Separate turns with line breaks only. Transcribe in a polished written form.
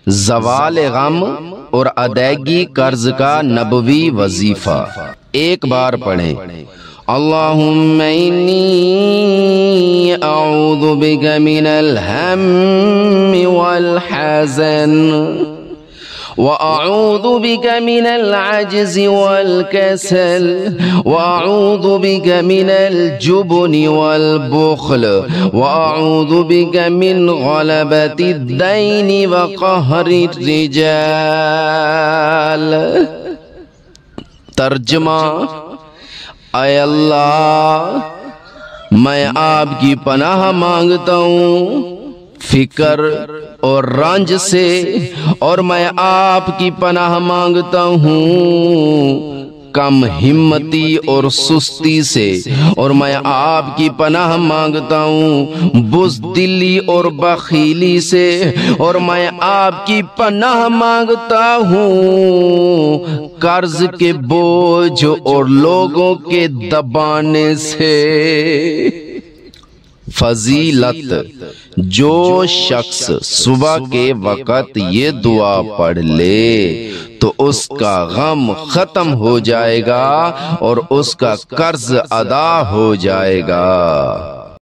زوال غم اور ادائیگی قرض کا نبوی وظیفہ۔ ایک بار پڑھیں، اللہم انی اعوذ بک من الہم والحزن وأعوذ بك من العجز والكسل وأعوذ بك من الجبن والبخل وأعوذ بك من غلبة الدين وقهر الرجال۔ ترجمہ، اے اللہ میں آپ کی پناہ مانگتا ہوں فکر اور رنج سے، اور میں آپ کی پناہ مانگتا ہوں کم ہمتی اور سستی سے، اور میں آپ کی پناہ مانگتا ہوں بزدلی اور بخیلی سے، اور میں آپ کی پناہ مانگتا ہوں قرض کے بوجھ اور لوگوں کے دبانے سے۔ فضیلت: جو شخص صبح کے وقت یہ دعا پڑھ لے تو اس کا غم ختم ہو جائے گا اور اس کا قرض ادا ہو جائے گا۔